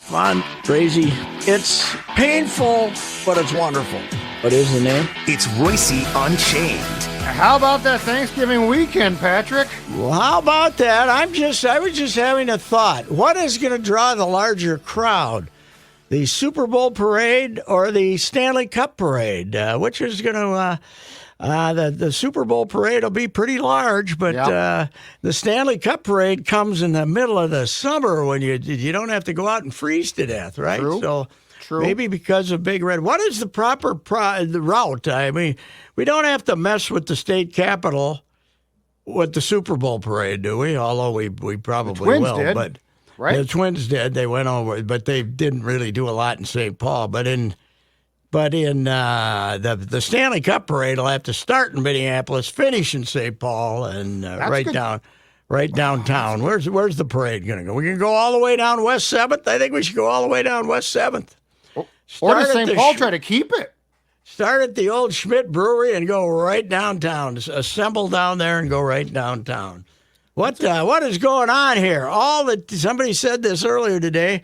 Fun, crazy. It's painful, but it's wonderful. What is the name? It's Royce Unchained. How about that Thanksgiving weekend, Patrick? Well, how about that? I was just having a thought. What is going to draw the larger crowd? The Super Bowl parade or the Stanley Cup parade? Which is going to... the Super Bowl parade will be pretty large, but the Stanley Cup parade comes in the middle of the summer when you don't have to go out and freeze to death, right? True. So True. Maybe because of Big Red. What is the proper the route? I mean, we don't have to mess with the state capitol with the Super Bowl parade, do we? Although we probably will. Did, but right? The Twins did. They went over, but they didn't really do a lot in St. Paul. But in the Stanley Cup parade, will have to start in Minneapolis, finish in St. Paul, and right downtown. Where's the parade going to go? We can go all the way down West 7th. I think we should go all the way down West 7th. Or does St. Paul try to keep it? Start at the old Schmidt Brewery and go right downtown. Just assemble down there and go right downtown. What is going on here? Somebody said this earlier today.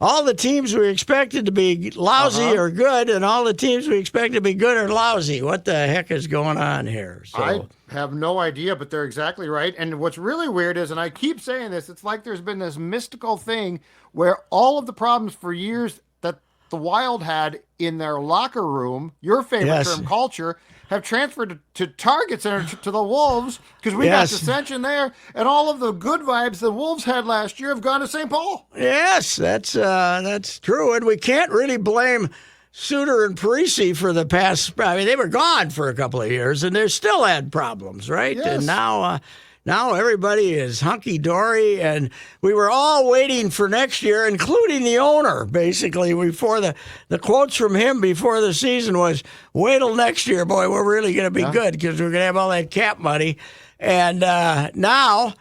All the teams we expected to be lousy are good, and all the teams we expected to be good are lousy. What the heck is going on here? So, I have no idea, but they're exactly right. And what's really weird is, and I keep saying this, it's like there's been this mystical thing where all of the problems for years that the Wild had in their locker room, your favorite term, culture, have transferred to Target Center to the Wolves because we got dissension there, and all of the good vibes the Wolves had last year have gone to St. Paul. Yes, that's true, and we can't really blame Suter and Parisi for the past. I mean, they were gone for a couple of years, and they still had problems, right? Yes. And now everybody is hunky-dory, and we were all waiting for next year, including the owner, basically. Before the quotes from him before the season was, wait till next year, boy, we're really going to be good because we're going to have all that cap money. And now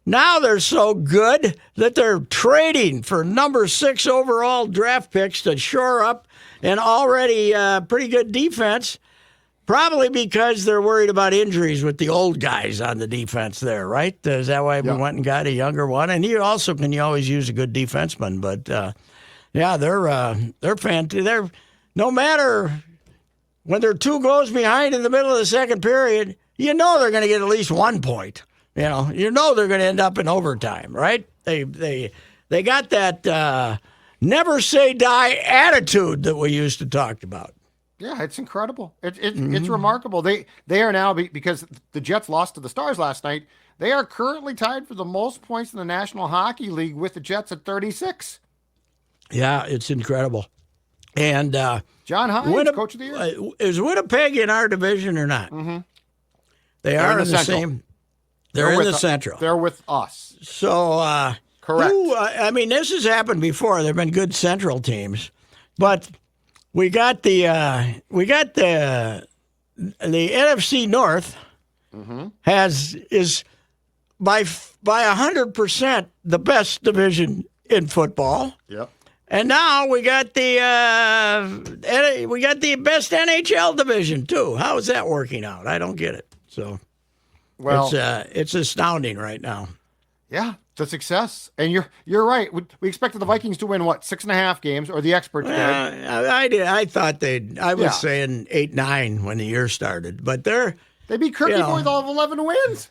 they're so good that they're trading for number 6 overall draft picks to shore up an already pretty good defense. Probably because they're worried about injuries with the old guys on the defense there, right? Is that why we went and got a younger one? And you always use a good defenseman. But, they're fantastic. They're, no matter when they're 2 goals behind in the middle of the second period, they're going to get at least 1 point. They're going to end up in overtime, right? They got that never say die attitude that we used to talk about. Yeah, it's incredible. It's remarkable. They are now, because the Jets lost to the Stars last night, they are currently tied for the most points in the National Hockey League with the Jets at 36. Yeah, it's incredible. And John Hines, Coach of the Year. Is Winnipeg in our division or not? Mm-hmm. They're in the same. They're in the Central. They're with us. So, correct. This has happened before. There have been good Central teams, but we got the NFC North is by 100% the best division in football. Yep. And now we got the best NHL division too. How is that working out? I don't get it. So, it's astounding right now. Yeah, the success, and you're right. We expected the Vikings to win 6.5 games, or the experts did. I did. I thought I was saying 8-9 when the year started, but they beat Kirky Boy. They'll have 11 wins.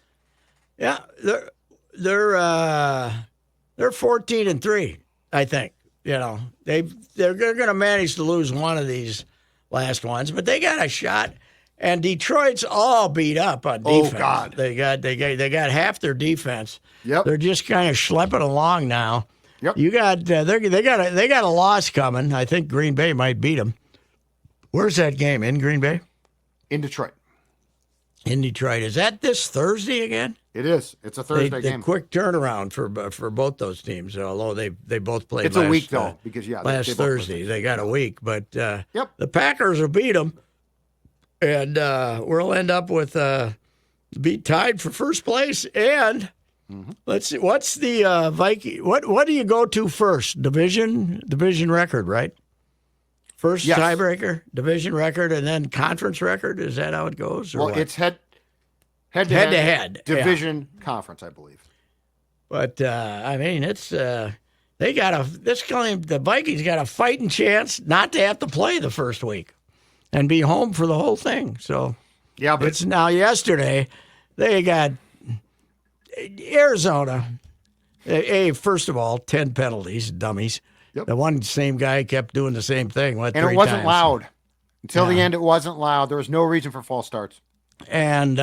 Yeah, they're 14-3. I think. They're going to manage to lose one of these last ones, but they got a shot. And Detroit's all beat up on defense. Oh God, they got half their defense. Yep. They're just kind of schlepping along now. Yep. You got they got a loss coming. I think Green Bay might beat them. Where's that game? In Green Bay? In Detroit. In Detroit. Is that this Thursday again? It is. It's a Thursday game. Quick turnaround for both those teams. Although they both played. It's a week though, because last Thursday they got a week, but the Packers will beat them. And we'll end up with be tied for first place. And let's see, what's the Viking? What do you go to first? Division record, right? First tiebreaker, division record, and then conference record. Is that how it goes? Well, it's head to head division conference, I believe. But it's the Vikings got a fighting chance not to have to play the first week and be home for the whole thing. So Yeah, but it's now yesterday. They got Arizona. First of all, 10 penalties, dummies. Yep. The one same guy kept doing the same thing. and it wasn't loud. Until the end, it wasn't loud. There was no reason for false starts. And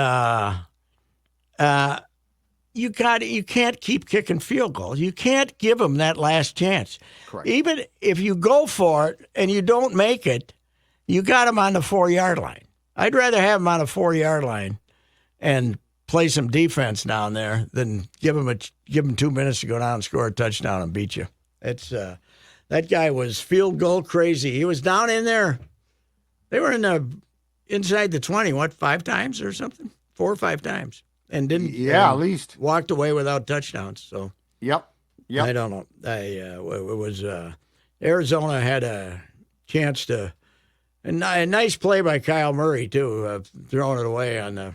you can't keep kicking field goals. You can't give them that last chance. Correct. Even if you go for it and you don't make it, you got them on the 4-yard line. I'd rather have them on the 4-yard line and play some defense down there than give them 2 minutes to go down and score a touchdown and beat you. It's that guy was field goal crazy. He was down in there. They were inside the 20, 5 times or something? 4 or 5 times. And didn't at least walked away without touchdowns. So Yep. I don't know. It was Arizona had a chance to a nice play by Kyle Murray too, throwing it away down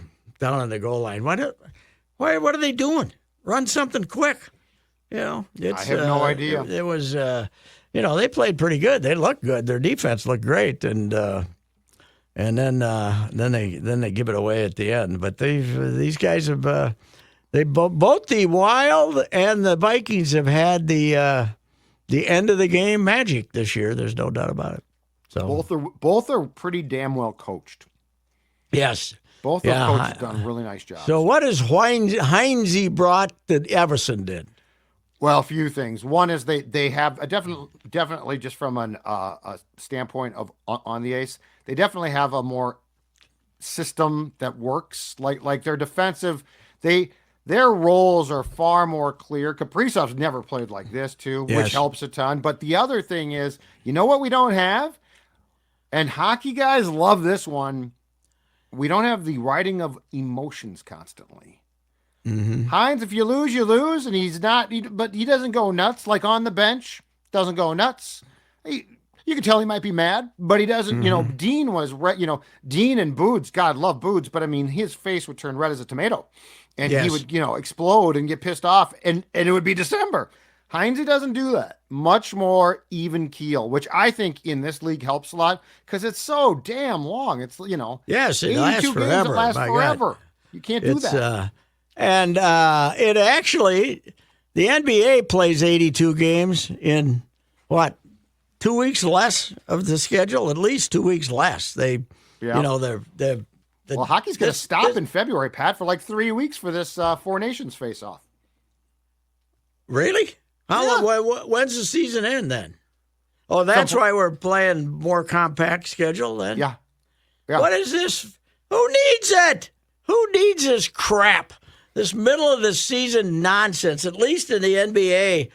on the goal line. What are they doing? Run something quick. I have no idea. It was they played pretty good. They looked good. Their defense looked great, and then they give it away at the end. But these guys have both the Wild and the Vikings have had the end of the game magic this year. There's no doubt about it. So both are pretty damn well coached. Yes, both those coaches have done a really nice job. So what has Heinze brought that Everson did? Well, a few things. One is they have definitely just from a standpoint of on the ice, they definitely have a more system that works. Like their defensive, their roles are far more clear. Kaprizov's never played like this too, Yes. which helps a ton. But the other thing is, you know what we don't have? And hockey guys love this one. We don't have the writing of emotions constantly. Mm-hmm. Hines, if you lose, and but he doesn't go nuts. Like on the bench, doesn't go nuts. You can tell he might be mad, but he doesn't. Mm-hmm. Dean was Dean and Boots. God love Boots, but I mean, his face would turn red as a tomato, and Yes. he would explode and get pissed off, and it would be December. Heinze doesn't do that. Much more even keel, which I think in this league helps a lot because it's so damn long. It's Yes, it 82 lasts games forever. that last My forever. God. You can't do It's that. and it actually the NBA plays 82 games in 2 weeks less of the schedule, at least 2 weeks less. They they're Well, hockey's going to stop in February, Pat, for like 3 weeks for this Four Nations face-off. Really? When's the season end then? Oh, that's why we're playing more compact schedule then? Yeah. What is this? Who needs it? Who needs this crap? This middle of the season nonsense, at least in the NBA,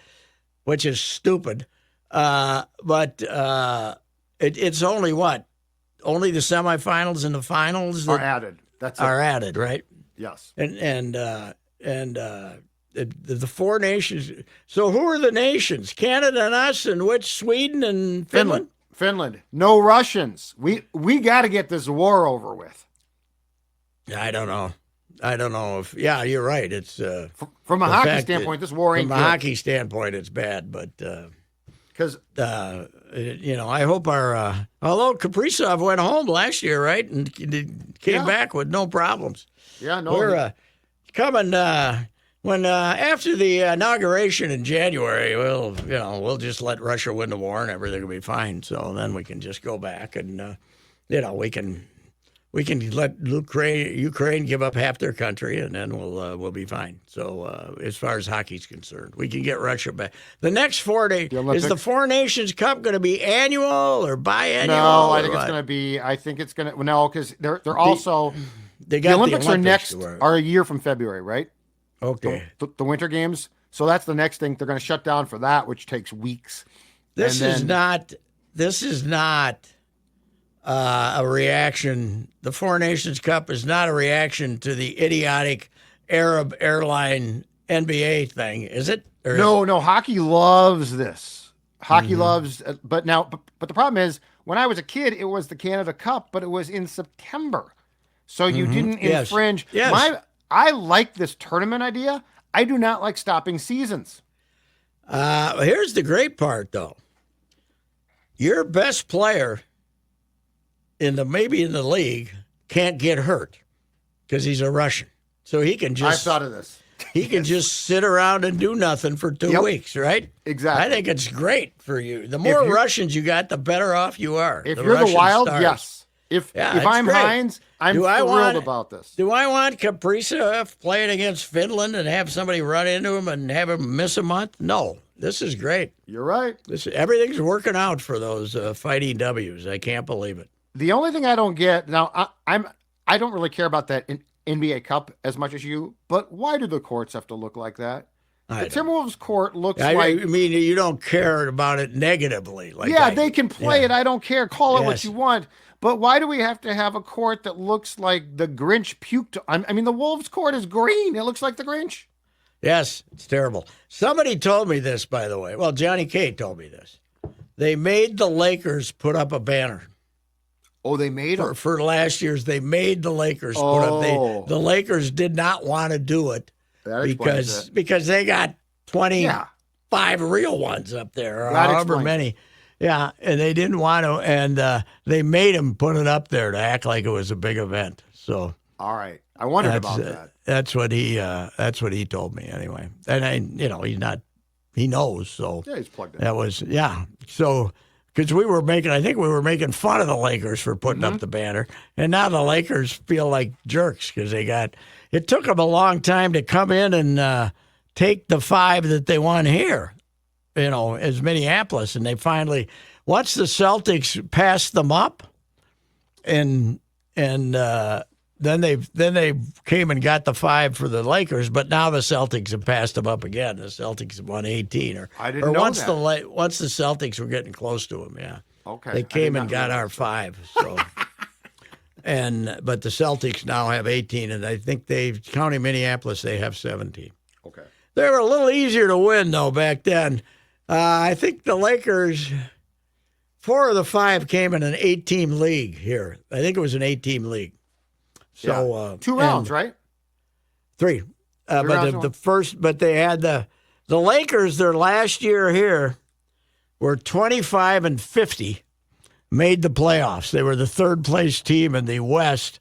which is stupid. But it's only what? Only the semifinals and the finals Are added. That's it. are added, right? Yes. And the four nations. So who are the nations? Canada and us, and which? Sweden and Finland? Finland. No Russians. We got to get this war over with. I don't know if. Yeah, you're right. It's From a hockey standpoint, this war ain't from a good. hockey standpoint, it's bad. But Because I hope our although Kaprizov went home last year, right, and came back with no problems. yeah, no, We're coming when after the inauguration in January. We'll just let Russia win the war and everything will be fine. So then we can just go back and we can let Ukraine give up half their country and then we'll be fine. So as far as hockey's concerned, we can get Russia back. The next 4 days is the Four Nations Cup going to be annual or biannual? no, I think it's going to be. I think it's going to no, because they're also the Olympics are Olympics next are a year from February, right? Okay. The Winter Games. So that's the next thing. They're going to shut down for that, which takes weeks. This is not a reaction. The Four Nations Cup is not a reaction to the idiotic Arab airline NBA thing, is it? Or No. Hockey loves this. Hockey loves, but the problem is, when I was a kid, it was the Canada Cup, but it was in September, so you didn't infringe. Yes. I like this tournament idea. I do not like stopping seasons. Here's the great part, though. Your best player maybe in the league can't get hurt because he's a Russian. So he can just. I've thought of this. He can just sit around and do nothing for 2 weeks, right? Exactly. I think it's great for you. The more Russians you got, the better off you are. If you're the Wild, stars. yes. If I'm great. Hines, I'm thrilled about this. Do I want Kaprizov playing against Finland and have somebody run into him and have him miss a month? No. This is great. You're right. Everything's working out for those fighting W's. I can't believe it. The only thing I don't get now, I don't really care about that NBA Cup as much as you, but why do the courts have to look like that? The Timberwolves court looks like. I mean, you don't care about it negatively. They can play it. I don't care. Call it what you want. But why do we have to have a court that looks like the Grinch puked? I mean, the Wolves court is green. It looks like the Grinch. Yes, it's terrible. Somebody told me this, by the way. Well, Johnny K told me this. They made the Lakers put up a banner. Oh, they made it? For last year's, they made the Lakers put up. The Lakers did not want to do it because they got 25 real ones up there, or however many. Yeah, and they didn't want to, and they made him put it up there to act like it was a big event. So, all right, I wondered about that. That's what he told me anyway. And he's not, he knows. So yeah, he's plugged in. That was So because I think we were making fun of the Lakers for putting up the banner, and now the Lakers feel like jerks because it took them a long time to come in and take the 5 that they won here. As Minneapolis, and they finally, once the Celtics passed them up, and then they came and got the 5 for the Lakers, but now the Celtics have passed them up again. The Celtics have won 18, I didn't know once that. Once the Celtics were getting close to them, yeah. Okay. They came and got our 5, so. But the Celtics now have 18, and I think counting Minneapolis, they have 17. Okay. They were a little easier to win though back then. I think the Lakers, 4 of the 5 came in an 8-team league here. I think it was an 8-team league. So 2 rounds, right? 3. But they had the Lakers. Their last year here were 25-50, made the playoffs. They were the 3rd place team in the West,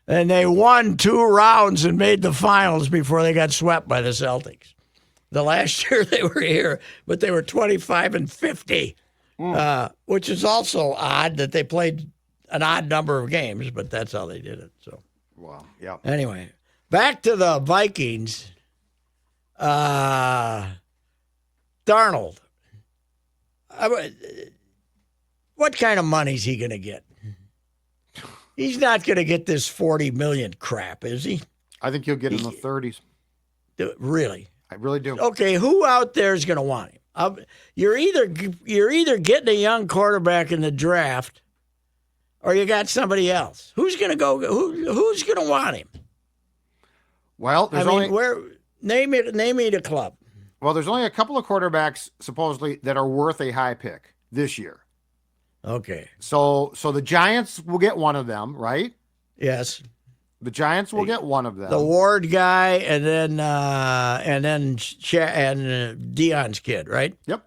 and they won 2 rounds and made the finals before they got swept by the Celtics. The last year they were here, but they were 25-50, which is also odd that they played an odd number of games, but that's how they did it. So, wow, yeah. Anyway, back to the Vikings. Darnold. What kind of money is he going to get? He's not going to get this $40 million crap, is he? I think he'll get in the 30s. Really? I really do. Okay, who out there is going to want him? You're either getting a young quarterback in the draft, or you got somebody else. Who's going to go? Who's going to want him? Well, name me the club. Well, there's only a couple of quarterbacks supposedly that are worth a high pick this year. Okay. So the Giants will get one of them, right? Yes. The Giants will get one of them. The Ward guy, and then Dion's kid, right? Yep.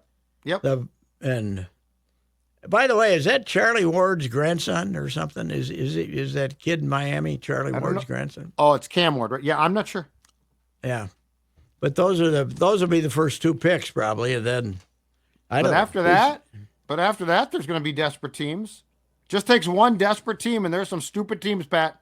And by the way, is that Charlie Ward's grandson or something? Is that kid in Miami Charlie Ward's grandson? Oh, it's Cam Ward, right? Yeah, I'm not sure. Yeah, but those will be the first 2 picks probably, and then after that, there's going to be desperate teams. Just takes one desperate team, and there's some stupid teams, Pat.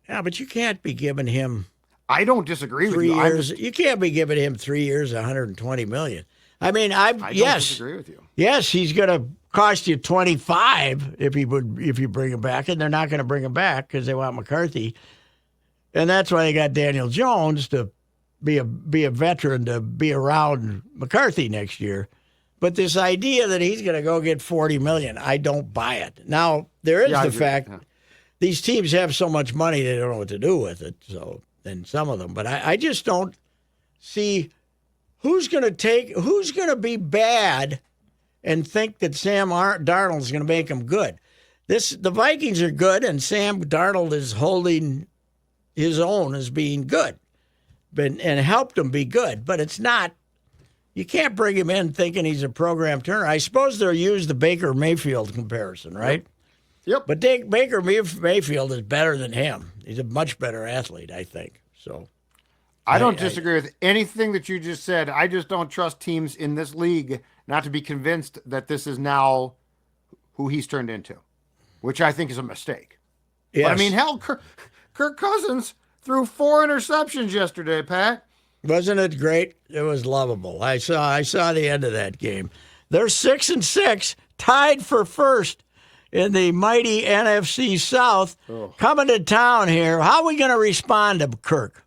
Yeah, but you can't be giving him. I don't disagree with you. 3 years. You can't be giving him 3 years, $120 million. I mean, I don't disagree with you. Yes, he's going to cost you 25 if you bring him back, and they're not going to bring him back because they want McCarthy, and that's why they got Daniel Jones to be a veteran to be around McCarthy next year. But this idea that he's going to go get $40 million, I don't buy it. Now there is the fact. Yeah. These teams have so much money they don't know what to do with it. So, and some of them, but I just don't see who's going to be bad and think that Sam Darnold is going to make them good. The Vikings are good, and Sam Darnold is holding his own as being good, and helped them be good. But it's not You can't bring him in thinking he's a program turner. I suppose they'll use the Baker Mayfield comparison, right? Yep. But Baker Mayfield is better than him. He's a much better athlete, I think. So I don't disagree with anything that you just said. I just don't trust teams in this league not to be convinced that this is now who he's turned into, which I think is a mistake. yes. But I mean, hell, Kirk Cousins threw 4 interceptions yesterday, Pat. Wasn't it great? It was lovable. I saw the end of that game. They're 6-6, tied for first in the mighty NFC South. Coming to town here. How are we going to respond to Kirk?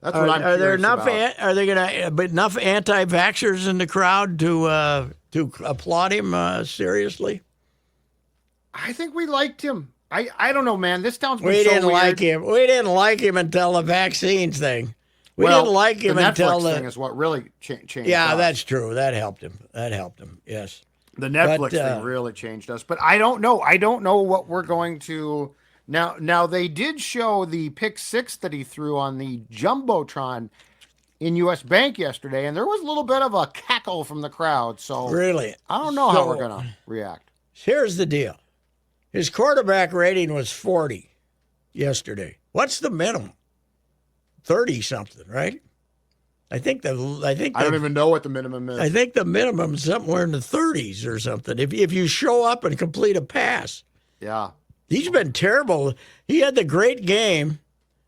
That's what I'm Are there curious enough? about. Are they going to enough anti-vaxxers in the crowd to applaud him seriously? I think we liked him. I don't know, man. This town's been We so didn't weird. like him. We didn't like him until the vaccine thing. We didn't like him the until Netflix thing is what really changed. Yeah, us. that's true. That helped him. Yes. The Netflix But, thing really changed us. But I don't know. I don't know what we're going to now. They did show the pick 6 that he threw on the jumbotron in U.S. Bank yesterday, and there was a little bit of a cackle from the crowd. So Really. I don't know how we're going to react. Here's the deal. His quarterback rating was 40 yesterday. What's the minimum? 30 something, right? I don't even know what the minimum is. I think the minimum is somewhere in the 30s or something. If you show up and complete a pass. Yeah. He's been terrible. He had the great game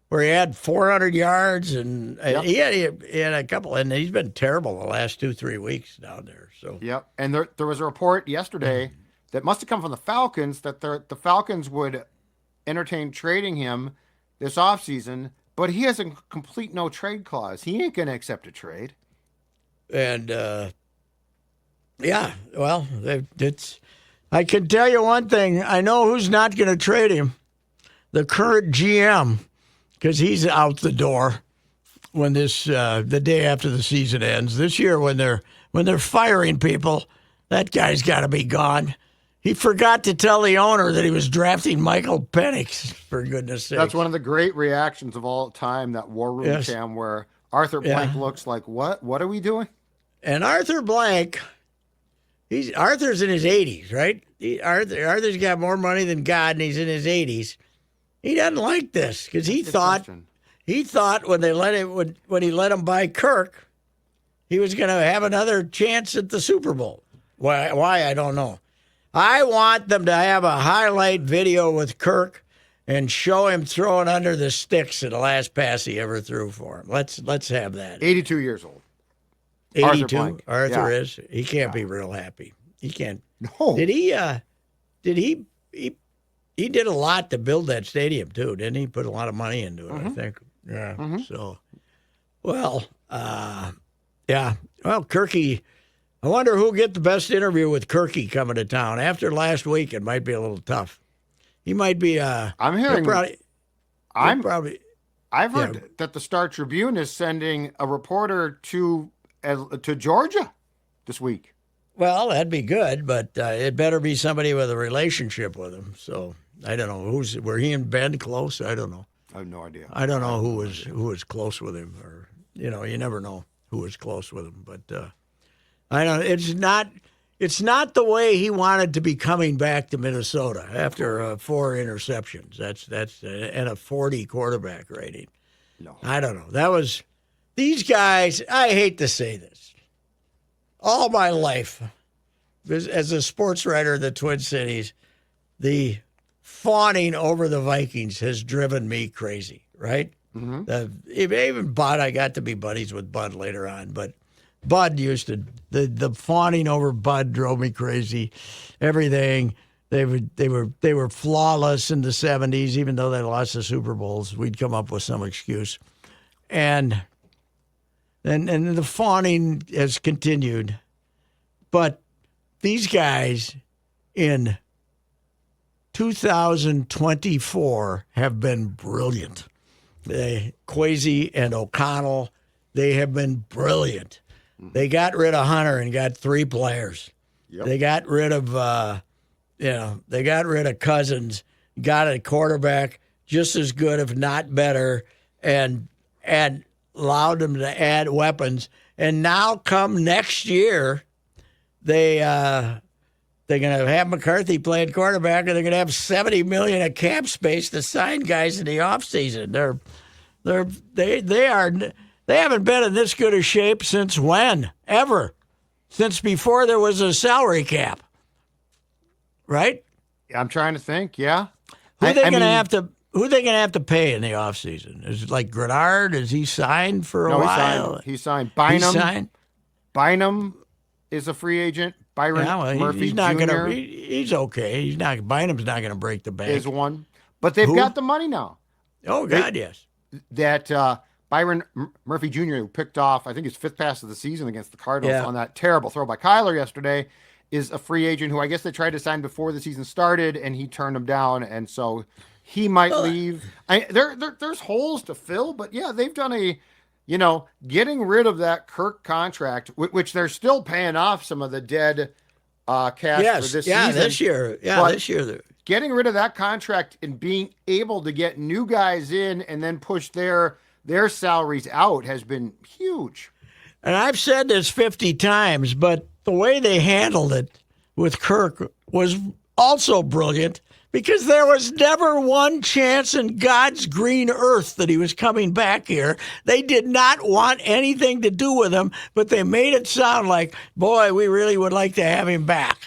where he had 400 yards and he had a couple, and he's been terrible the last 2-3 weeks down there. So Yep. And there was a report yesterday that must have come from the Falcons that the Falcons would entertain trading him this offseason, but he has a complete no trade clause. He ain't going to accept a trade. And I can tell you one thing. I know who's not going to trade him. The current GM, because he's out the door when the day after the season ends. This year, when they're firing people, that guy's got to be gone. He forgot to tell the owner that he was drafting Michael Penix, for goodness sake. That's one of the great reactions of all time, that War Room cam where Arthur Blank looks like, what? What are we doing? And Arthur Blank, Arthur's in his 80s, right? Arthur's got more money than God, and he's in his 80s. He doesn't like this because he thought when he let him buy Kirk, he was going to have another chance at the Super Bowl. Why I don't know. I want them to have a highlight video with Kirk and show him throwing under the sticks in the last pass he ever threw for him. Let's have that. 82 years old. 82. Arthur is. He can't be real happy. He can't. No. Did he did a lot to build that stadium too, didn't he? Put a lot of money into it, I think. Yeah. So, well, Well, Kirky, I wonder who'll get the best interview with Kirky coming to town. After last week, it might be a little tough. He might be. I'm hearing. I've heard that the Star Tribune is sending a reporter to Georgia this week. Well, that'd be good, but it better be somebody with a relationship with him. So I don't know were he and Ben close? I don't know. I have no idea. I don't know who was close with him, or you never know who was close with him. But I don't. It's not the way he wanted to be coming back to Minnesota after 4 interceptions. That's and a 40 quarterback rating. No, I don't know. That was these guys. I hate to say this. All my life, as a sports writer of the Twin Cities, the fawning over the Vikings has driven me crazy, right? Mm-hmm. Even Bud, I got to be buddies with Bud later on, but Bud used to, the fawning over Bud drove me crazy. Everything, they were flawless in the 70s, even though they lost the Super Bowls. We'd come up with some excuse. And the fawning has continued. But these guys in 2024 have been brilliant. Quasi and O'Connell, they have been brilliant. They got rid of Hunter and got 3 players. Yep. They got rid of, Cousins, got a quarterback just as good, if not better, and allowed them to add weapons. And now come next year, they're going to have McCarthy playing quarterback, and they're going to have $70 million of cap space to sign guys in the offseason. They haven't been in this good a shape since when? Ever. Since before there was a salary cap. Right? I'm trying to think. Yeah. Who are they going to have to pay in the offseason? Is it like Grenard? Is he signed for a while? He signed. Bynum. He signed? Bynum is a free agent. Byron Murphy he's not Jr. Gonna, he's okay. Bynum's not going to break the bank. Is one. But they've got the money now. Oh, God, yes. That Byron Murphy Jr., who picked off, I think, his 5th pass of the season against the Cardinals on that terrible throw by Kyler yesterday, is a free agent who I guess they tried to sign before the season started, and he turned them down, and so he might leave. There's holes to fill, but yeah, they've done getting rid of that Kirk contract, which they're still paying off some of the dead cash for this season. This year. Yeah, this year. Getting rid of that contract and being able to get new guys in and then push their salaries out has been huge. And I've said this 50 times, but the way they handled it with Kirk was also brilliant because there was never one chance in God's green earth that he was coming back here. They did not want anything to do with him, but they made it sound like, boy, we really would like to have him back.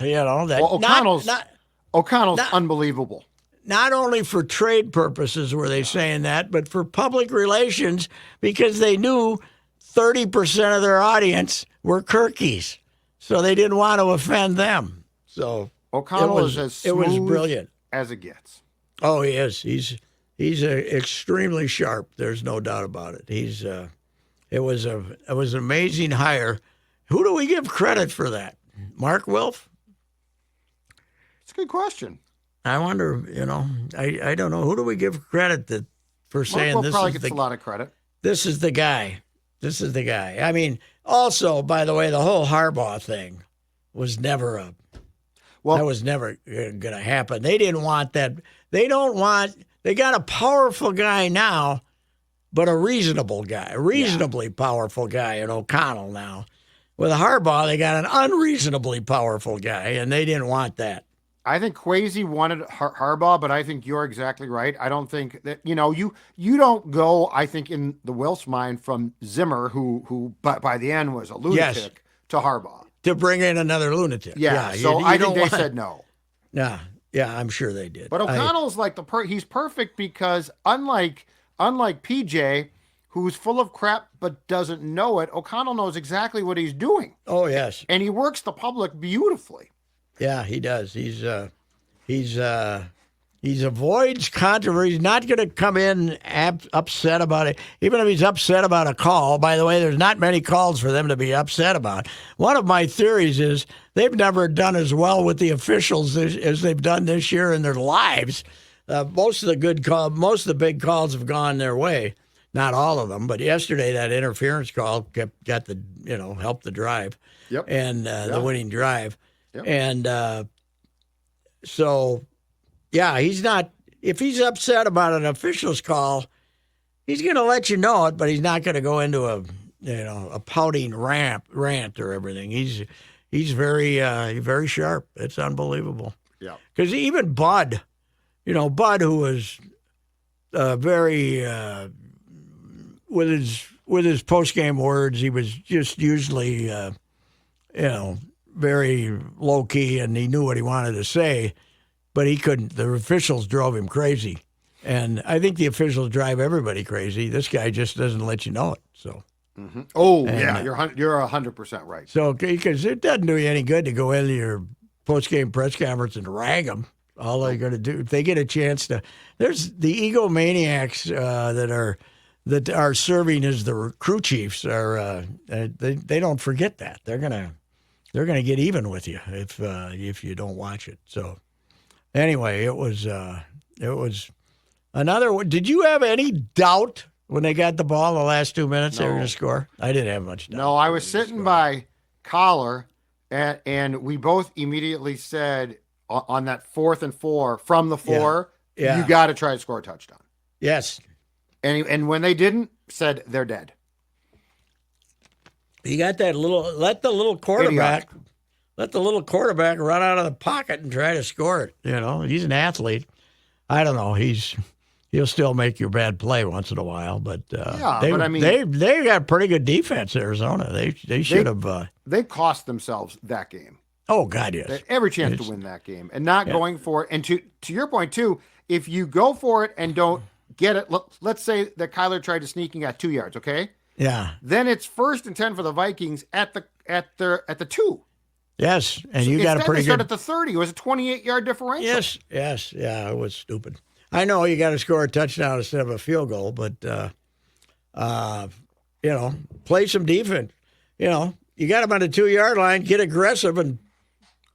O'Connell's unbelievable. Not only for trade purposes were they saying that, but for public relations because they knew 30% of their audience were Kirkies. So they didn't want to offend them. So O'Connell is as smooth it was brilliant as it gets. Oh, he is. He's extremely sharp. There's no doubt about it. It was an amazing hire. Who do we give credit for that? Mark Wilf? It's a good question. I wonder. I don't know. Who do we give credit for saying Mark Wilf this? Probably gets a lot of credit. This is the guy. This is the guy. I mean, also, by the way, the whole Harbaugh thing was never that was never going to happen. They didn't want that. They got a powerful guy now, but a reasonable guy, reasonably powerful guy in O'Connell now. With Harbaugh, they got an unreasonably powerful guy, and they didn't want that. I think Kwesi wanted Harbaugh, but I think you're exactly right. I don't think that, you don't go, I think, in the Wilf's mind from Zimmer, who by the end was a lunatic, to Harbaugh. To bring in another lunatic. Yeah, so I think they said no. Yeah, I'm sure they did. But O'Connell's he's perfect because unlike PJ, who's full of crap but doesn't know it, O'Connell knows exactly what he's doing. Oh, yes. And he works the public beautifully. Yeah, he does. He avoids controversy. He's not going to come in upset about it. Even if he's upset about a call, by the way, there's not many calls for them to be upset about. One of my theories is they've never done as well with the officials as they've done this year in their lives. Most of the big calls have gone their way. Not all of them, but yesterday that interference call helped the drive. Yep. And the winning drive. Yep. And so, yeah, he's not. If he's upset about an official's call, he's going to let you know it, but he's not going to go into a pouting rant or everything. He's very sharp. It's unbelievable. Yeah. Because even Bud, who was very with his post game words, he was just usually very low key, and he knew what he wanted to say, but he couldn't. The officials drove him crazy, and I think the officials drive everybody crazy. This guy just doesn't let you know it. So, you're 100% right. So, because it doesn't do you any good to go into your post-game press conference and rag them. All they're going to do, if they get a chance to, there's the egomaniacs that are serving as the crew chiefs they don't forget that. They're gonna get even with you if you don't watch it. So anyway, it was another one. Did you have any doubt when they got the ball the last 2 minutes they were going to score? I didn't have much doubt. No, I was sitting by Collar, and we both immediately said on that 4th and 4 from the 4, you got to try to score a touchdown. Yes. And when they didn't, said they're dead. You got that little. Let the little quarterback. Let the little quarterback run out of the pocket and try to score it. He's an athlete. I don't know. He'll still make your bad play once in a while, but they got pretty good defense, Arizona. They should have. They cost themselves that game. Oh God, yes. They had every chance to win that game, and not going for it. And to your point too, if you go for it and don't get it, let's say that Kyler tried to sneak and got 2 yards. Okay. Yeah. Then it's 1st and 10 for the Vikings at the 2. Yes, and you got a pretty good. At the 30. It was a 28-yard differential. Yes, yeah, it was stupid. I know you got to score a touchdown instead of a field goal, but play some defense. You got him on the 2-yard line, get aggressive and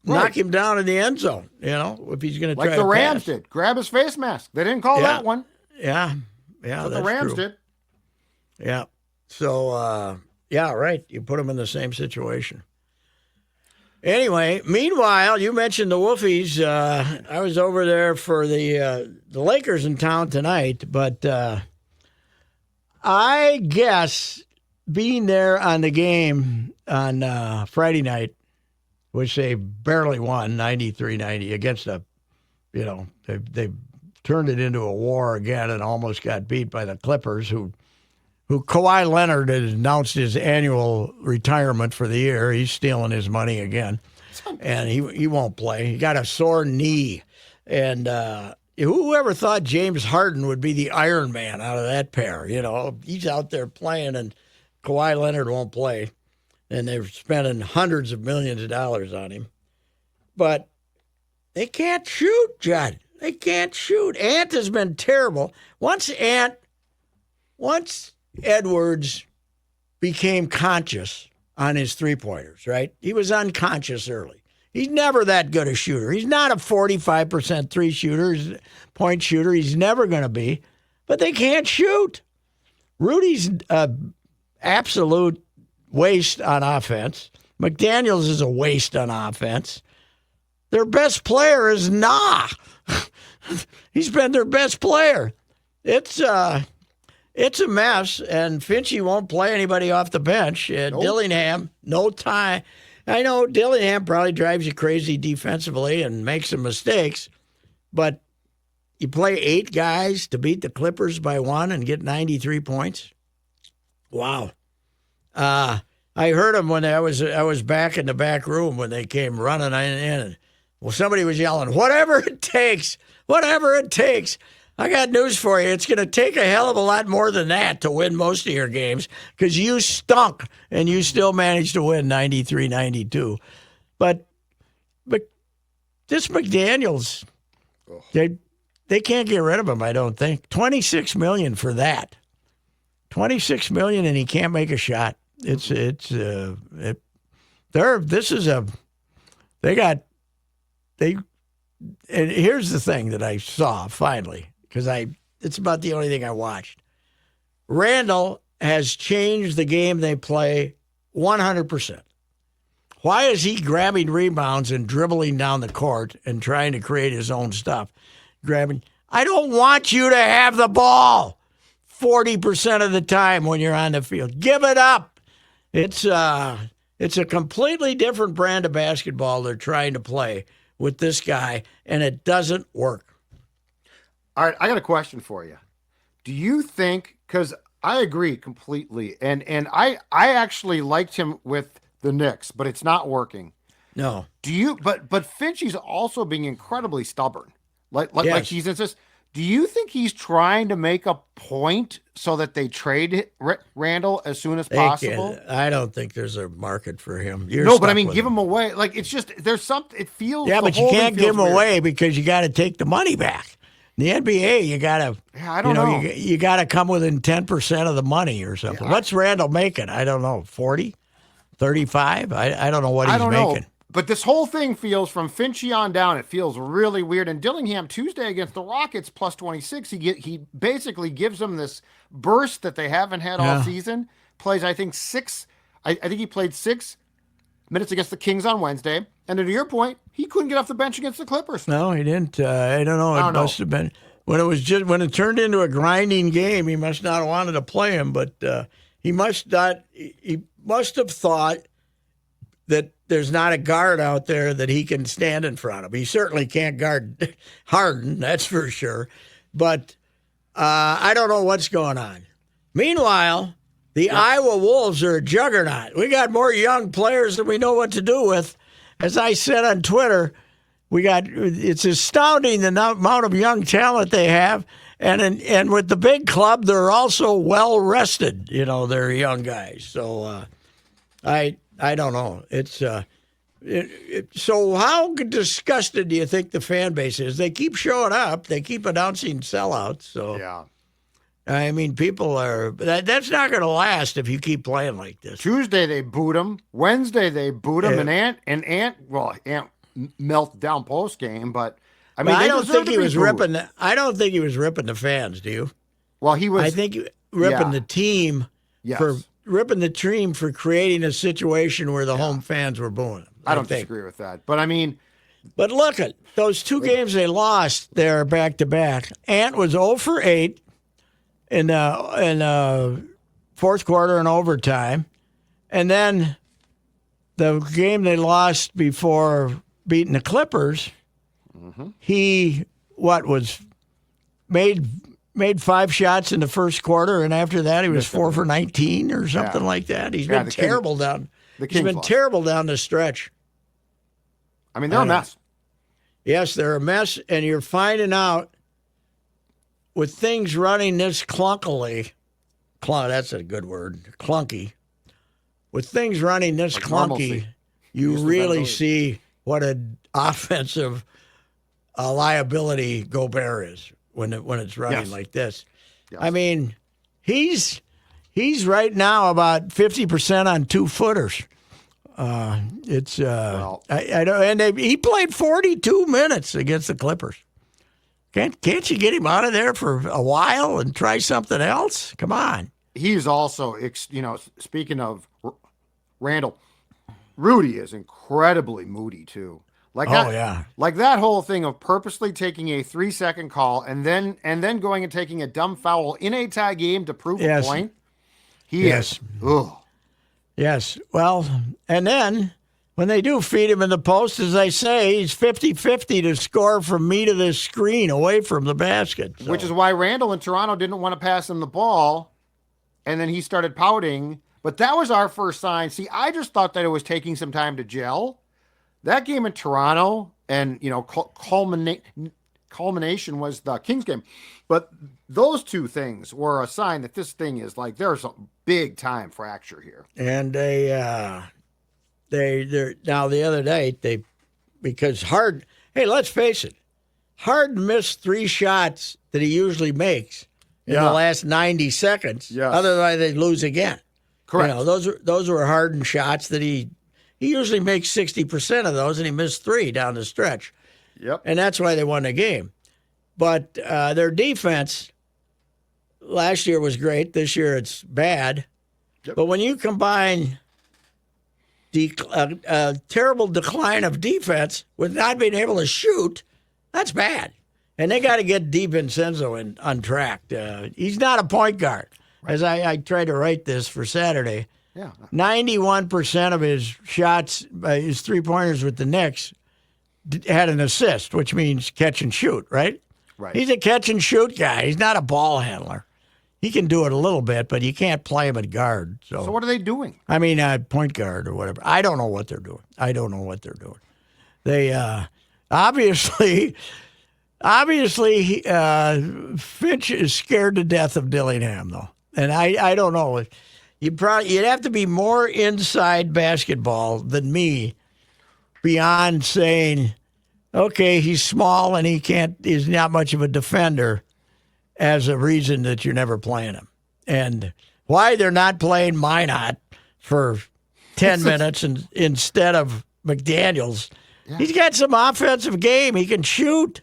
knock him down in the end zone. If he's going to try like the Rams pass. did, grab his face mask. They didn't call that one. Yeah, but the Rams did. Yeah. So right. You put him in the same situation. Anyway, meanwhile, you mentioned the Wolfies. I was over there for the Lakers in town tonight, but I guess being there on the game on Friday night, which they barely won 93-90 against they turned it into a war again and almost got beat by the Clippers, who Kawhi Leonard has announced his annual retirement for the year. He's stealing his money again, and he won't play. He got a sore knee, and whoever thought James Harden would be the Iron Man out of that pair? He's out there playing, and Kawhi Leonard won't play, and they're spending hundreds of millions of dollars on him. But they can't shoot, Judd. They can't shoot. Ant has been terrible. Once Edwards became conscious on his three-pointers, right? He was unconscious early. He's never that good a shooter. He's not a 45% point shooter. He's never going to be. But they can't shoot. Rudy's absolute waste on offense. McDaniels is a waste on offense. Their best player is Nah. He's been their best player. It's a mess, and Finchie won't play anybody off the bench. Nope. Dillingham, no time. I know Dillingham probably drives you crazy defensively and makes some mistakes, but you play 8 guys to beat the Clippers by 1 and get 93 points? Wow. I heard them when I was back in the back room when they came running in. Well, somebody was yelling, whatever it takes. I got news for you. It's going to take a hell of a lot more than that to win most of your games because you stunk and you still managed to win 93-92. But this McDaniels, they can't get rid of him, I don't think. $26 million for that. $26 million and he can't make a shot. And here's the thing that I saw finally, because it's about the only thing I watched. Randall has changed the game they play 100%. Why is he grabbing rebounds and dribbling down the court and trying to create his own stuff? I don't want you to have the ball 40% of the time when you're on the field. Give it up. It's a completely different brand of basketball they're trying to play with this guy, and it doesn't work. All right, I got a question for you. Do you think, because I agree completely, and I actually liked him with the Knicks, but it's not working. No. Do you? But Finchie's also being incredibly stubborn. Like he's insist. Do you think he's trying to make a point so that they trade Randall as soon as possible? I don't think there's a market for him. But I mean, give him away. Like, it's just, there's something, it feels. Yeah, but you can't give him away because you got to take the money back. In the NBA, you got to. Yeah, I don't know. You got to come within 10% of the money or something. What's Randall making? I don't know. 40, 35. I don't know what he's making. But this whole thing feels, from Finchie on down, it feels really weird. And Dillingham Tuesday against the Rockets plus 26, he basically gives them this burst that they haven't had all season. Plays, I think, I think he played 6 minutes against the Kings on Wednesday. And to your point, he couldn't get off the bench against the Clippers. No, he didn't. I don't know. It must have been when it turned into a grinding game. He must not have wanted to play him, but he must not. must have thought that there's not a guard out there that he can stand in front of. He certainly can't guard Harden, that's for sure. But I don't know what's going on. Meanwhile, the Iowa Wolves are a juggernaut. We got more young players than we know what to do with. As I said on Twitter, it's astounding the amount of young talent they have. And with the big club, they're also well rested. They're young guys. So I don't know. It's so how disgusted do you think the fan base is? They keep showing up. They keep announcing sellouts. So Yeah. I mean, people are. That's not going to last if you keep playing like this. Tuesday they boot him. Wednesday they boot him. Yeah. And Ant melted down post game, but I mean, I don't think he was ripping. I don't think he was ripping the fans. Do you? Well, he was. I think ripping the team for ripping the team for creating a situation where the home fans were booing him. I don't disagree with that, but I mean, but look at those two games they lost there back to back. Ant was 0 for 8 in fourth quarter and overtime, and then the game they lost before beating the Clippers. He made 5 shots in the first quarter, and after that he was 4 for 19 or something like that. He's been terrible down. He's been terrible down the stretch. I mean, they're a mess. Yes, they're a mess, and you're finding out with things running this clunkily. That's a good word, clunky. With things running this clunky, you really see what an offensive liability Gopher is when it's running like this. Yes. I mean, he's right now about 50% on 2-footers. I don't, and he played 42 minutes against the Clippers. Can't you get him out of there for a while and try something else? Come on. He's also, speaking of Randall, Rudy is incredibly moody too. Like that whole thing of purposely taking a 3-second call and then going and taking a dumb foul in a tie game to prove a point. He is. Ugh. Yes. Well, and then when they do feed him in the post, as I say, he's 50-50 to score from me to the screen away from the basket. So. Which is why Randall in Toronto didn't want to pass him the ball, and then he started pouting. But that was our first sign. See, I just thought that it was taking some time to gel. That game in Toronto and, culmination was the Kings game. But those two things were a sign that this thing is like there's a big time fracture here. And they're now the other night because Harden, hey, let's face it, Harden missed 3 shots that he usually makes in the last 90 seconds. Yes. Otherwise they lose again. Correct. Those were Harden shots that he usually makes 60% of those, and he missed 3 down the stretch. Yep. And that's why they won the game. But their defense last year was great. This year it's bad. Yep. But when you combine a terrible decline of defense with not being able to shoot, that's bad. And they got to get DiVincenzo on track. He's not a point guard. Right. As I tried to write this for Saturday, 91% of his shots, his three-pointers with the Knicks, had an assist, which means catch and shoot, right? Right. He's a catch and shoot guy. He's not a ball handler. He can do it a little bit, but you can't play him at guard. So what are they doing? I mean, point guard or whatever. I don't know what they're doing. They obviously Finch is scared to death of Dillingham, though. And I don't know. You'd have to be more inside basketball than me beyond saying, okay, he's small and he's not much of a defender as a reason that you're never playing him. And why they're not playing Minot for 10 minutes instead of McDaniels. Yeah. He's got some offensive game. He can shoot.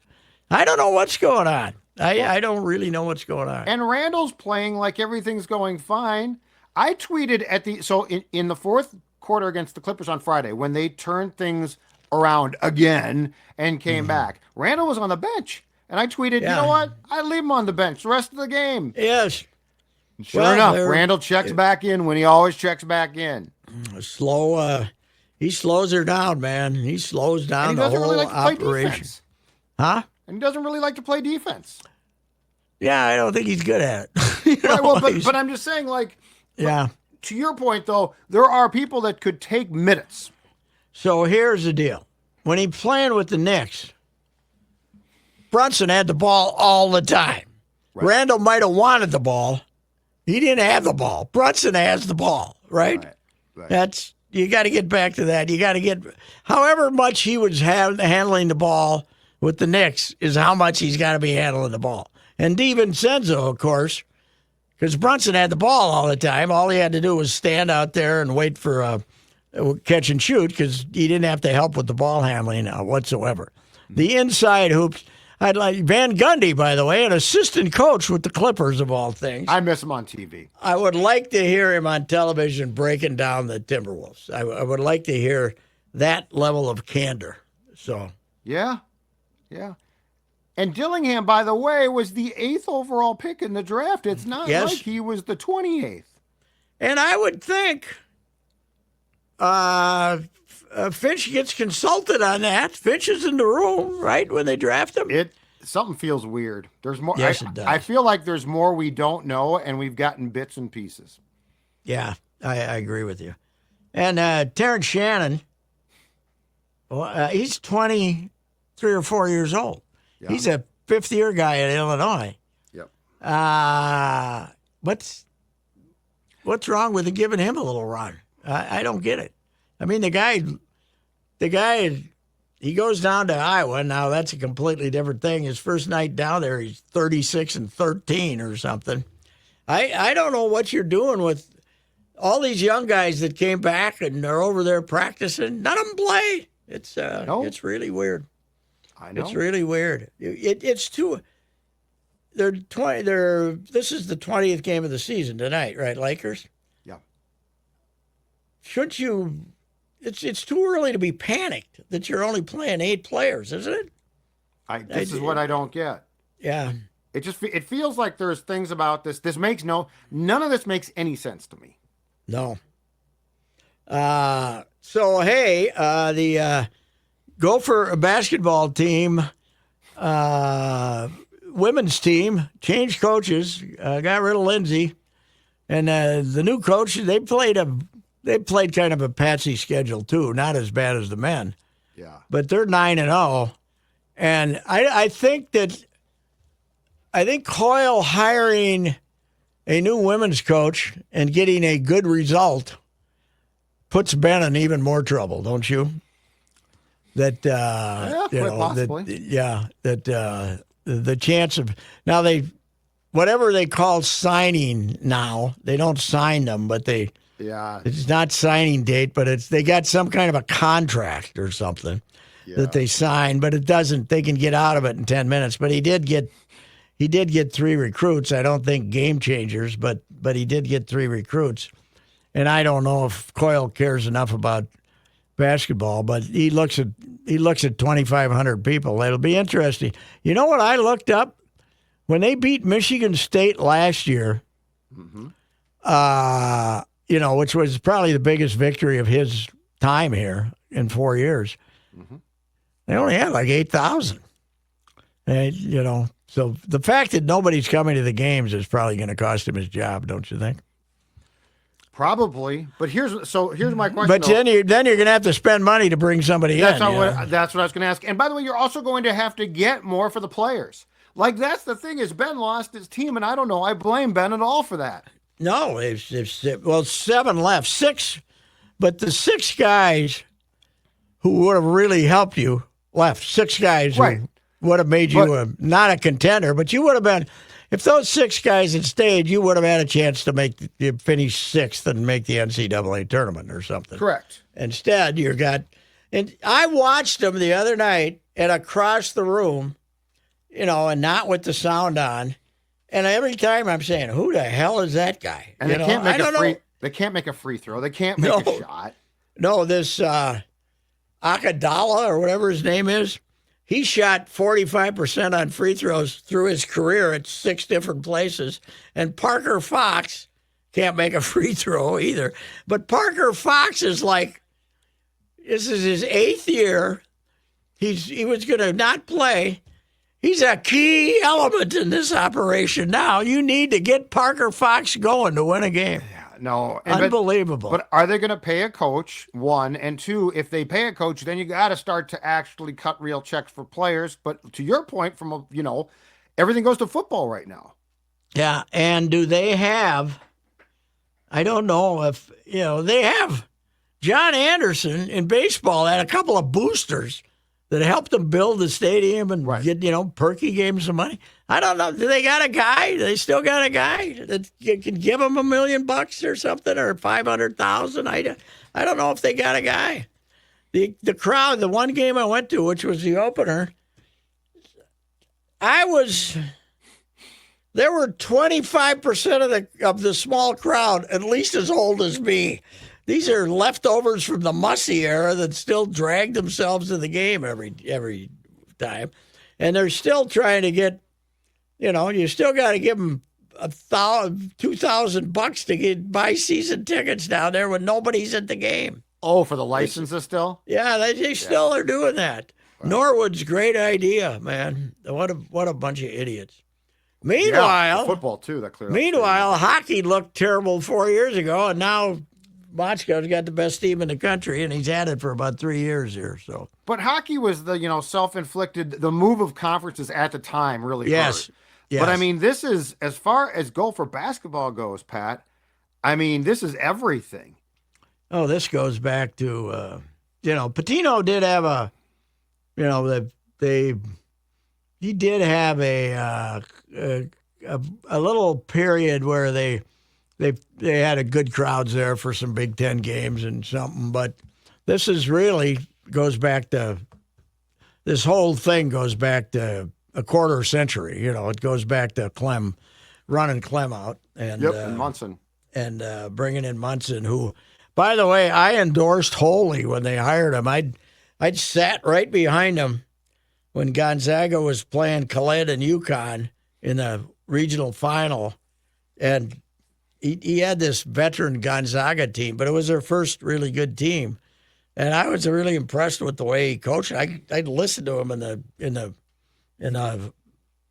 I don't know what's going on. I don't really know what's going on. And Randall's playing like everything's going fine. I tweeted in the fourth quarter against the Clippers on Friday when they turned things around again and came back. Randall was on the bench. And I tweeted, you know what? I leave him on the bench the rest of the game. Yes. Sure enough, Randall checks back in when he always checks back in. Slow. He slows her down, man. He slows down And he the doesn't whole really like to play operation. defense. Huh? And he doesn't really like to play defense. Yeah, I don't think he's good at it. You Right, know, well, he's- but I'm just saying, like, yeah. to your point, though, there are people that could take minutes. So here's the deal. When he playing with the Knicks, Brunson had the ball all the time. Right. Randall might have wanted the ball. He didn't have the ball. Brunson has the ball, right? Right. That's you got to get back to that. You got to get however much he was handling the ball with the Knicks is how much he's got to be handling the ball. And DiVincenzo, of course, because Brunson had the ball all the time. All he had to do was stand out there and wait for a catch and shoot because he didn't have to help with the ball handling whatsoever. The inside hoops. I'd like Van Gundy, by the way, an assistant coach with the Clippers of all things. I miss him on TV. I would like to hear him on television breaking down the Timberwolves. I would like to hear that level of candor. So Yeah. And Dillingham, by the way, was the 8th overall pick in the draft. It's not Yes. like he was the 28th. and I would think Finch gets consulted on that. Finch is in the room, right, when they draft him? Something feels weird. There's more. Yes, it does. I feel like there's more we don't know, and we've gotten bits and pieces. Yeah, I agree with you. And Terrence Shannon, he's 23 or 4 years old. Yeah. He's a fifth-year guy at Illinois. Yep. What's wrong with giving him a little run? I don't get it. I mean, the guy, he goes down to Iowa. Now, that's a completely different thing. His first night down there, he's 36-13 or something. I don't know what you're doing with all these young guys that came back and are over there practicing. None of them play. It's really weird. I know. It's really weird. It's too. They're 20. This is the 20th game of the season tonight, right, Lakers? Yeah. Shouldn't you? It's too early to be panicked that you're only playing 8 players, isn't it? This is what I don't get. Yeah. It feels like there's things about this. None of this makes any sense to me. No. So hey, the Gopher basketball team, women's team, changed coaches, got rid of Lindsay, and the new coach they played kind of a patsy schedule too, not as bad as the men. Yeah. But they're 9-0, and I think Coyle hiring a new women's coach and getting a good result puts Ben in even more trouble, don't you? That quite possibly. The chance of now whatever they call signing now, they don't sign them, but it's not signing date, but they got some kind of a contract or something that they sign, but it doesn't. They can get out of it in 10 minutes. But he did get 3 recruits. I don't think game changers, but he did get 3 recruits. And I don't know if Coyle cares enough about basketball, but he looks at 2,500 people. It'll be interesting. You know what I looked up? When they beat Michigan State last year, which was probably the biggest victory of his time here in 4 years, they only had like 8,000. And, so the fact that nobody's coming to the games is probably going to cost him his job, don't you think? Probably, but here's my question. But then you're going to have to spend money to bring somebody that's in. That's what I was going to ask. And by the way, you're also going to have to get more for the players. Like that's the thing is Ben lost his team, and I don't know. I blame Ben at all for that. No, it's 7 left, 6, but the 6 guys who would have really helped you left. 6 guys who would have made you not a contender, but you would have been. If those 6 guys had stayed, you would have had a chance to finish 6th and make the NCAA tournament or something. Correct. Instead, and I watched them the other night and across the room, and not with the sound on. And every time I'm saying, who the hell is that guy? And they can't make They can't make a free throw. They can't make a shot. No, this Akadala or whatever his name is, he shot 45% on free throws through his career at 6 different places. And Parker Fox can't make a free throw either. But Parker Fox is like, this is his 8th year. He was going to not play. He's a key element in this operation now. You need to get Parker Fox going to win a game. No, unbelievable. But are they going to pay a coach? 1, and 2, if they pay a coach, then you got to start to actually cut real checks for players. But to your point, everything goes to football right now. Yeah, and do they have? I don't know if they have. John Anderson in baseball had a couple of boosters that helped them build the stadium and get, Perky gave them some money. I don't know. Do they got a guy? They still got a guy that can give them $1 million or something, or 500,000? I don't know if they got a guy. The crowd, the one game I went to, which was the opener, there were 25% of the small crowd at least as old as me. These are leftovers from the Mussy era that still drag themselves to the game every time. And they're still trying to get, you still got to give them $2,000 to buy season tickets down there when nobody's at the game. Oh, for the licenses still? Yeah, they still are doing that. Right. Norwood's great idea, man. What a bunch of idiots. Meanwhile, football too. That clearly. Meanwhile, hockey looked terrible 4 years ago, and now Motzko's got the best team in the country, and he's had it for about 3 years here. So, but hockey was the self-inflicted. The move of conferences at the time really hurt. Yes. But I mean, this is as far as Gopher basketball goes, Pat. I mean, this is everything. Oh, this goes back to Patino did have a, he did have a little period where they had a good crowds there for some Big Ten games and something, but this whole thing goes back to a quarter century. It goes back to Clem, running Clem out. And and Munson. And bringing in Munson, who, by the way, I endorsed wholly when they hired him. I'd sat right behind him when Gonzaga was playing Khaled and UConn in the regional final, and he had this veteran Gonzaga team, but it was their first really good team, and I was really impressed with the way he coached. I'd listen to him in the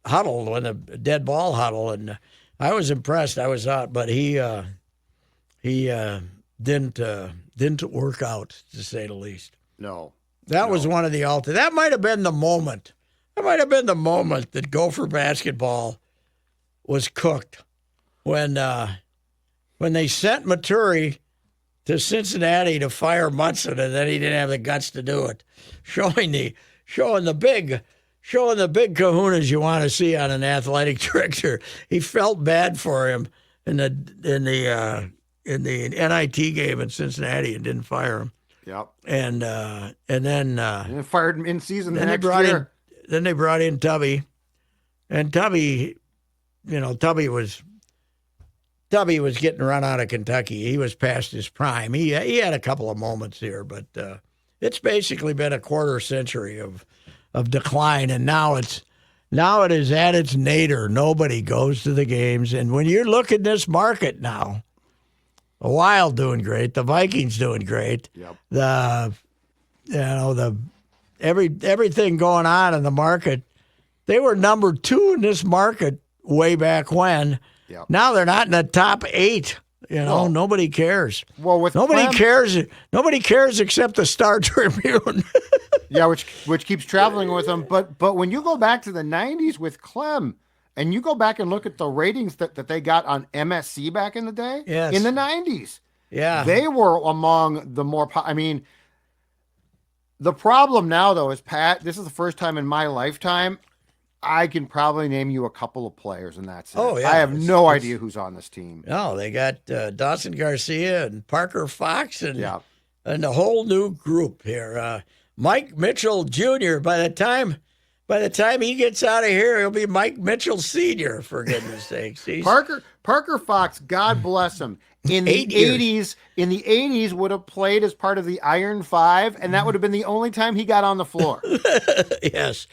huddle, in the dead ball huddle, and I was impressed. I was out, but he didn't work out, to say the least. No. That was one of the that might have been the moment. That might have been the moment that Gopher basketball was cooked when they sent Maturi to Cincinnati to fire Munson, and then he didn't have the guts to do it, showing the big kahunas you want to see on an athletic director. He felt bad for him in the NIT game in Cincinnati and didn't fire him. Yep. And then fired him in season. Then they brought in Tubby, and Tubby was getting run out of Kentucky. He was past his prime. He had a couple of moments here, but it's basically been a quarter century of decline, and now it is at its nadir. Nobody goes to the games, and when you look at this market now. The Wild doing great. The Vikings doing great. Yep. Everything going on in the market. They were number 2 in this market way back when. Yep. Now they're not in the top 8. Nobody cares. Well, nobody cares. Nobody cares except the Star Tribune. Yeah, which keeps traveling with them. But when you go back to the 90s with Clem. And you go back and look at the ratings that they got on MSC back in the day, yes. In the 90s. Yeah. They were among the more, the problem now, though, is, Pat, this is the first time in my lifetime I can probably name you a couple of players, and that's it. Oh, yeah. I have no idea who's on this team. No, they got Dawson Garcia and Parker Fox and a whole new group here. Mike Mitchell Jr., by the time he gets out of here, he'll be Mike Mitchell Sr., for goodness sakes. Parker Fox, God bless him. In the 80s would have played as part of the Iron Five, and that would have been the only time he got on the floor. Yes.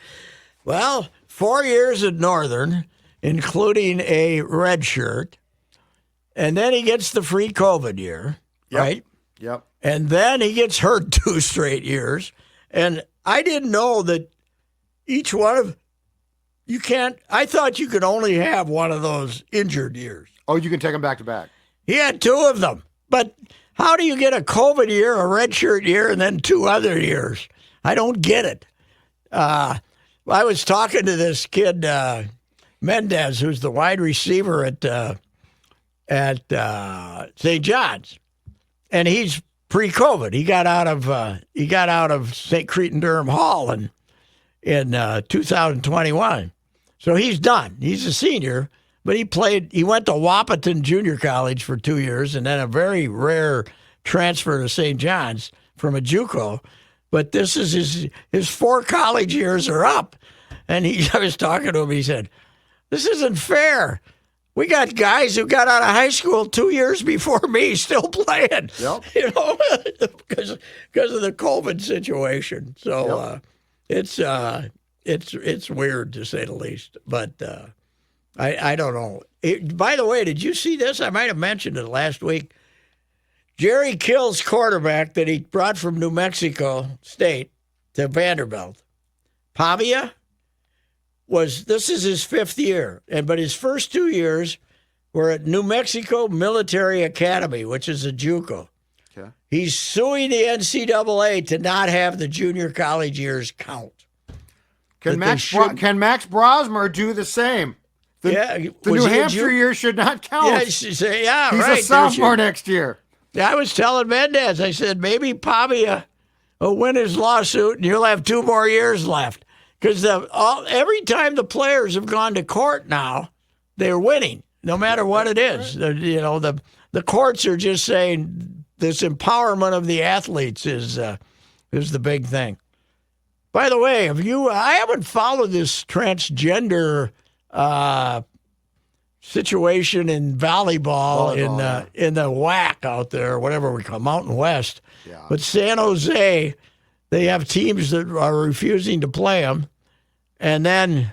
Well, 4 years at Northern, including a red shirt, and then he gets the free COVID year, right? Yep. And then he gets hurt 2 straight years. And I didn't know that each one of you can't. I thought you could only have one of those injured years. Oh, you can take them back to back. He had 2 of them. But how do you get a COVID year, a redshirt year, and then 2 other years? I don't get it. I was talking to this kid, Mendez, who's the wide receiver at St. John's, and he's pre-COVID. He got out of St. Cretin-Durham Hall in 2021, so he's done. He's a senior, but he went to Wahpeton Junior College for 2 years, and then a very rare transfer to St. John's from a JUCO. But this is his 4 college years are up, and I was talking to him. He said, "This isn't fair. We got guys who got out of high school 2 years before me still playing, Yep. because of the COVID situation." So it's weird to say the least. But I don't know. By the way, did you see this? I might have mentioned it last week. Jerry Kill's quarterback that he brought from New Mexico State to Vanderbilt, Pavia. This is his 5th year, but his first 2 years were at New Mexico Military Academy, which is a JUCO. Okay. He's suing the NCAA to not have the junior college years count. Can Max Brosmer do the same? The New Hampshire year should not count. He's a sophomore next year. I was telling Mendez, I said, maybe Pavia will win his lawsuit and you'll have 2 more years left. Because every time the players have gone to court now, they're winning, no matter what it is. The courts are just saying this empowerment of the athletes is the big thing. By the way, I haven't followed this transgender situation in volleyball in the WAC out there, whatever we call Mountain West. Yeah. But San Jose, they have teams that are refusing to play them, and then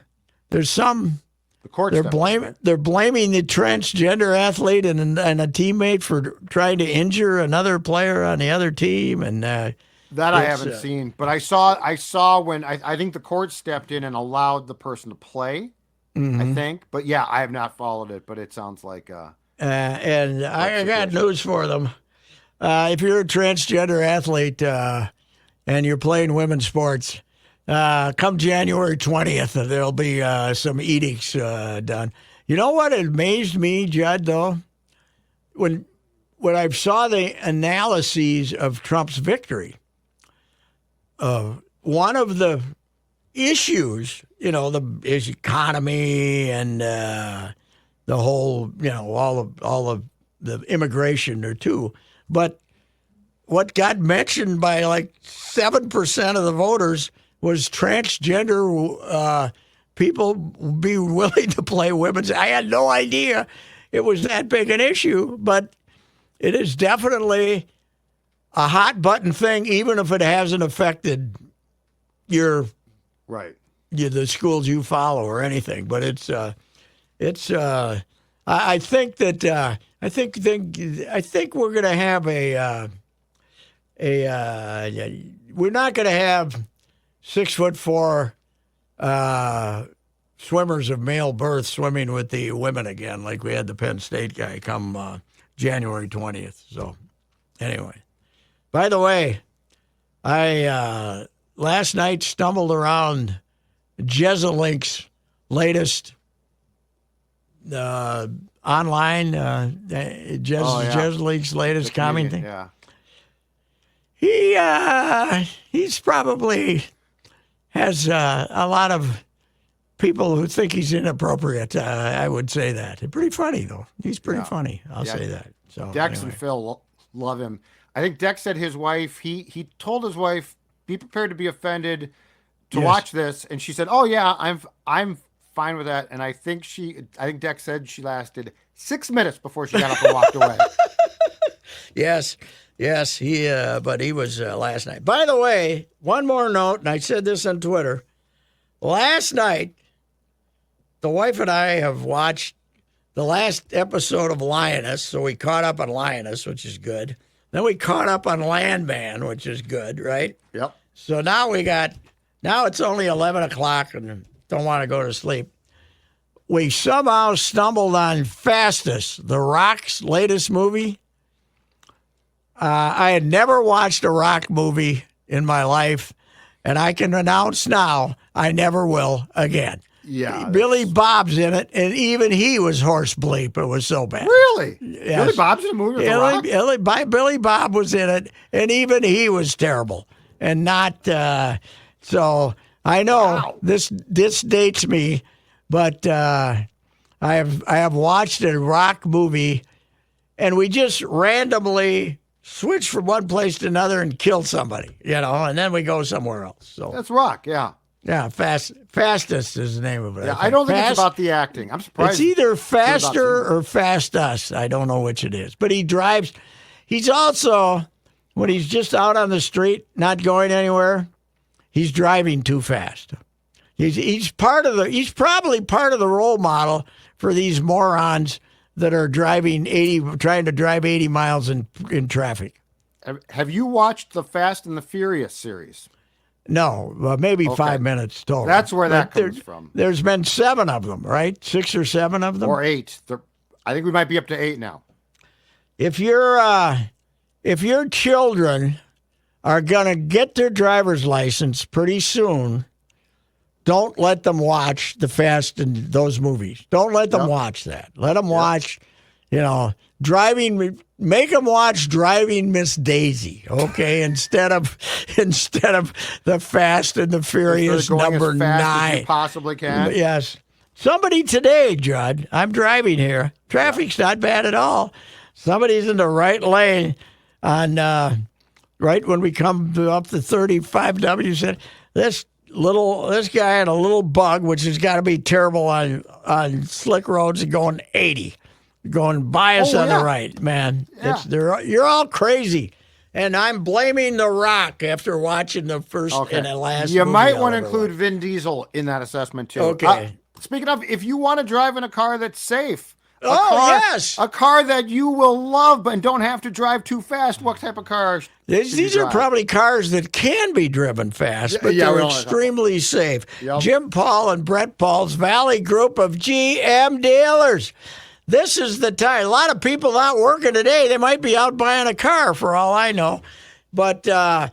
there's they're blaming the transgender athlete and a teammate for trying to injure another player on the other team, and that I haven't seen. But I saw when I think the court stepped in and allowed the person to play. Mm-hmm. I think, but yeah, I have not followed it. But it sounds like and I got news for them. If you're a transgender athlete and you're playing women's sports, come January 20th, there'll be some edicts done. You know what amazed me, Judd, though? When I saw the analyses of Trump's victory, one of the issues, his economy and the whole, all of the immigration or two. But what got mentioned by like 7% of the voters was transgender people be willing to play women's. I had no idea it was that big an issue, but it is definitely a hot button thing, even if it hasn't affected the schools you follow or anything. But I think we're going to have we're not going to have 6'4" swimmers of male birth swimming with the women again, like we had the Penn State guy come January 20th. So anyway, by the way, I last night stumbled around Jezzalink's latest online Jezzalink's latest commenting. Yeah. He's probably has a lot of people who think he's inappropriate. I would say that. Pretty funny though. He's pretty funny. I'll say that. So Dex anyway. and Phil love him. I think Dex said his wife. He told his wife, "Be prepared to be offended to watch this," and she said, "Oh yeah, I'm fine with that." And I think Dex said she lasted 6 minutes before she got up and walked away. Yes, but he was last night. By the way, one more note, and I said this on Twitter. Last night, the wife and I have watched the last episode of Lioness, so we caught up on Lioness, which is good. Then we caught up on Landman, which is good, right? Yep. So now it's only 11 o'clock and don't want to go to sleep. We somehow stumbled on Fastest, The Rock's latest movie. I had never watched a Rock movie in my life, and I can announce now I never will again. Yeah. Billy Bob's in it, and even he was horse bleep. It was so bad. Really? Yes. Billy Bob's in a movie with The Rock? Billy Bob was in it, and even he was terrible. And not so. I know this dates me, but I have watched a Rock movie, and we just randomly switch from one place to another and kill somebody, and then we go somewhere else. So That's Rock, yeah. yeah, Fastest is the name of it. Yeah, I don't think it's about the acting. I'm surprised. It's either Faster or Fast Us. I don't know which it is. But he drives. He's also, when he's just out on the street, not going anywhere, he's driving too fast. He's probably part of the role model for these morons that are trying to drive 80 miles in traffic. Have you watched the Fast and the Furious series? No, maybe 5 minutes total. That's where that comes from. There's been 7 of them, right? 6 or 7 of them, or 8. I think we might be up to 8 now. If your children are gonna get their driver's license pretty soon, don't let them watch the Fast and those movies. Don't let them watch that. Let them watch, driving. Make them watch Driving Miss Daisy, okay? Instead of the Fast and the Furious number as fast 9. as you possibly can. Yes. Somebody today, Judd. I'm driving here. Traffic's not bad at all. Somebody's in the right lane on right when we come up the 35W. Said this guy had a little bug, which has got to be terrible on slick roads, and going 80. Going by us on the right, man. Yeah. You're all crazy. And I'm blaming The Rock after watching the first and the last You movie might want to ever include watched. Vin Diesel in that assessment, too. Okay. Speaking of, if you want to drive in a car that's safe, yes. a car that you will love and don't have to drive too fast, what type of car should These you are drive? probably cars that can be driven fast, but they're extremely safe. Yep. Jim Paul and Brett Paul's Valley Group of GM dealers. This is the time. A lot of people not working today. They might be out buying a car for all I know. But the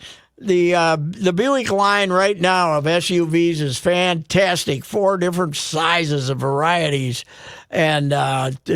Buick line right now of SUVs is fantastic. 4 different sizes of varieties. And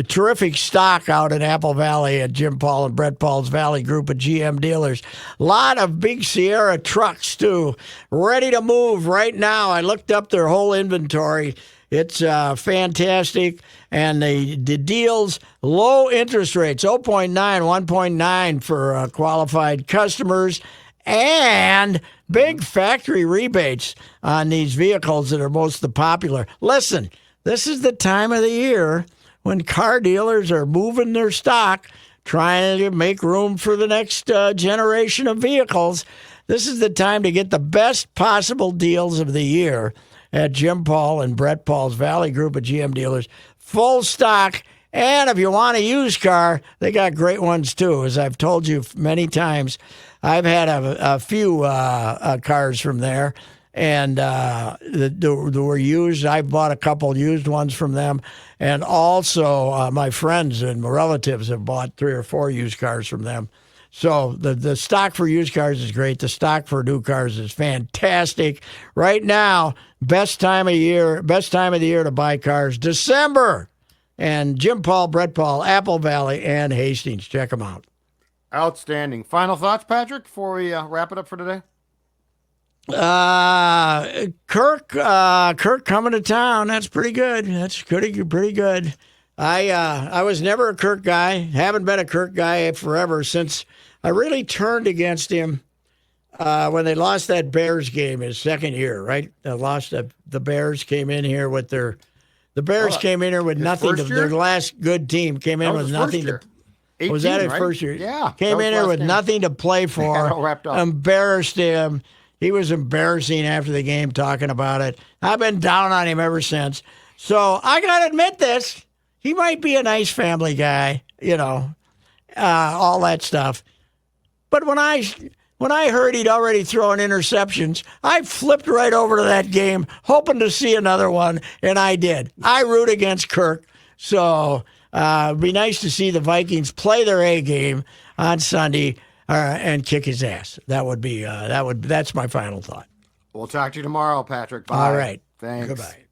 terrific stock out in Apple Valley at Jim Paul and Brett Paul's Valley Group of GM dealers. A lot of big Sierra trucks, too, ready to move right now. I looked up their whole inventory. It's fantastic. And the deals, low interest rates, 0.9, 1.9 for qualified customers, and big factory rebates on these vehicles that are most popular. Listen, this is the time of the year when car dealers are moving their stock, trying to make room for the next generation of vehicles. This is the time to get the best possible deals of the year at Jim Paul and Brett Paul's Valley Group of GM dealers. Full stock. And if you want a used car, they got great ones too. As I've told you many times, I've had a few cars from there, and that were used. I bought a couple used ones from them, and also my friends and my relatives have bought 3 or 4 used cars from them. So the stock for used cars is great. The stock for new cars is fantastic. Right now, best time of the year to buy cars, December. And Jim Paul, Brett Paul, Apple Valley, and Hastings. Check them out. Outstanding. Final thoughts, Patrick, before we wrap it up for today? Kirk coming to town. That's pretty good. That's pretty good. I was never a Kirk guy. Haven't been a Kirk guy forever since I really turned against him when they lost that Bears game his second year, right? They lost the Bears came in here with their came in here with nothing. Their last good team came in with nothing to. 18, was that his right? first year? Yeah. Came in here with nothing to play for. All wrapped up. Embarrassed him. He was embarrassing after the game talking about it. I've been down on him ever since. So I got to admit this. he might be a nice family guy, all that stuff. But when I heard he'd already thrown interceptions, I flipped right over to that game, hoping to see another one, and I did. I root against Kirk, so it'd be nice to see the Vikings play their A game on Sunday and kick his ass. That's my final thought. We'll talk to you tomorrow, Patrick. Bye. All right. Thanks. Goodbye.